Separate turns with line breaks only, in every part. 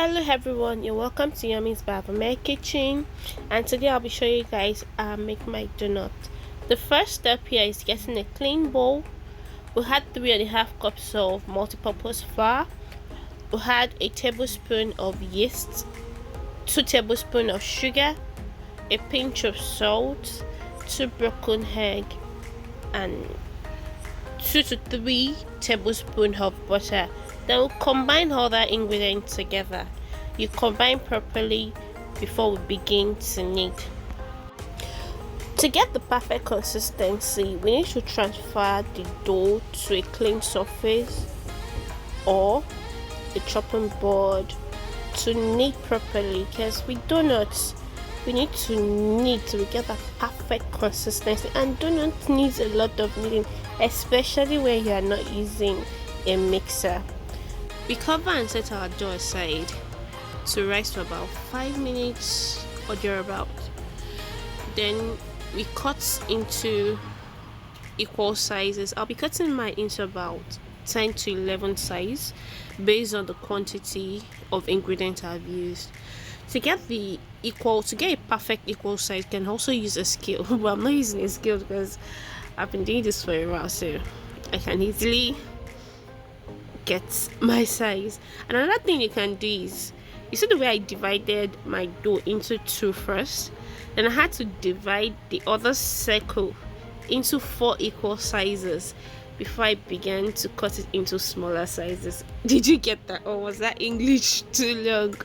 Hello everyone, you're welcome to Yummy's Bavamere Kitchen, and today I'll be showing you guys how to make my donut. The first step here is getting a clean bowl. We had 3.5 cups of multi-purpose flour. We had a tablespoon of yeast, 2 tablespoons of sugar, a pinch of salt, 2 broken eggs, and 2 to 3 tablespoons of butter. Then we'll combine all the ingredients together. You combine properly before we begin to knead. To get the perfect consistency, we need to transfer the dough to a clean surface or a chopping board to knead properly, because with donuts we need to knead to get that perfect consistency, and donut needs a lot of kneading, especially when you are not using a mixer. We cover and set our dough aside to rest for about 5 minutes or thereabout. Then we cut into equal sizes. I'll be cutting mine into about 10 to 11 size based on the quantity of ingredients I've used. To get a perfect equal size, you can also use a scale. But I'm not using a scale because I've been doing this for a while, so I can easily get my size. And another thing you can do is, you see the way I divided my dough into 2 first, then I had to divide the other circle into 4 equal sizes before I began to cut it into smaller sizes. Did you get that, or was that English too long?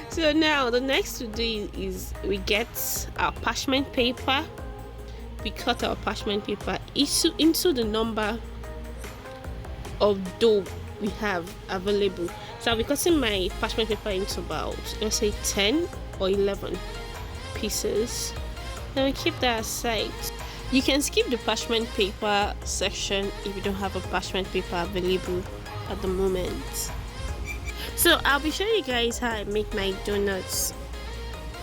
So now the next to do is we get our parchment paper. We cut our parchment paper into the number of dough we have available. So I'll be cutting my parchment paper into about, let's say, 10 or 11 pieces. Then we keep that aside. You can skip the parchment paper section if you don't have a parchment paper available at the moment. So I'll be showing you guys how I make my donuts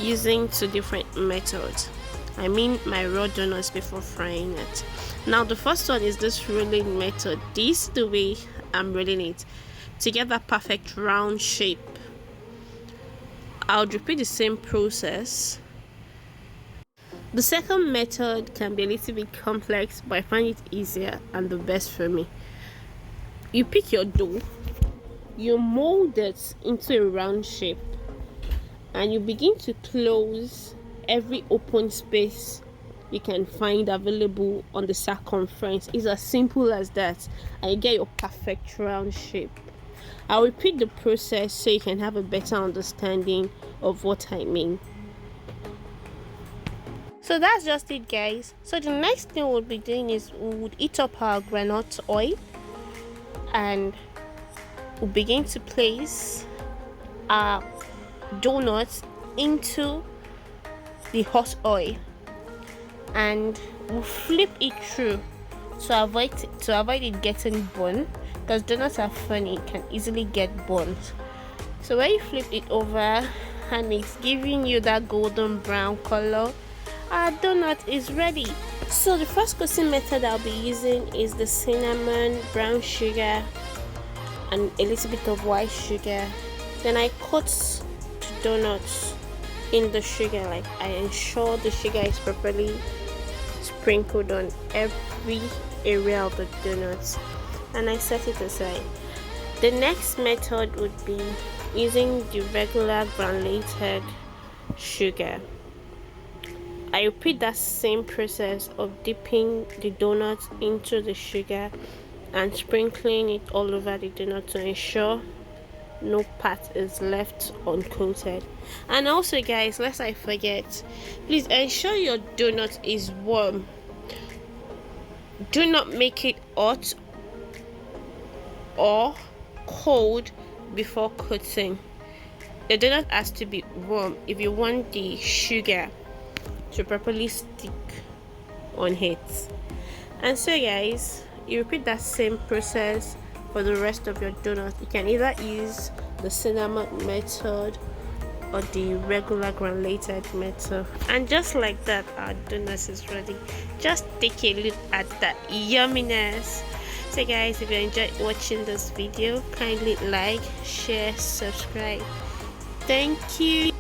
using 2 different methods. I mean my raw donuts before frying it. Now the first one is this rolling method. This is the way I'm rolling it to get that perfect round shape. I'll repeat the same process. The second method can be a little bit complex, but I find it easier and the best for me. You pick your dough, you mold it into a round shape, and you begin to close every open space you can find available on the circumference. It's as simple as that, and you get your perfect round shape. I'll repeat the process so you can have a better understanding of what I mean. So that's just it, guys. So the next thing we'll be doing is we would heat up our granite oil, and we'll begin to place our donuts into the hot oil, and we'll flip it through to avoid it getting burned, because donuts are funny, it can easily get burned. So when you flip it over and it's giving you that golden brown color, our donut is ready. So the first coating method I'll be using is the cinnamon, brown sugar, and a little bit of white sugar. Then I coat the donuts in the sugar, like I ensure the sugar is properly sprinkled on every area of the donuts, and I set it aside. The next method would be using the regular granulated sugar. I repeat that same process of dipping the donuts into the sugar and sprinkling it all over the donut to ensure no part is left uncoated. And also, guys, lest I forget, please ensure your donut is warm. Do not make it hot or cold before coating. The donut has to be warm if you want the sugar to properly stick on it. And so, guys, you repeat that same process for the rest of your donut. You can either use the cinnamon method or the regular granulated method, and just like that, our donut is ready. Just take a look at that yumminess. So guys, if you enjoyed watching this video, kindly like, share, subscribe. Thank you.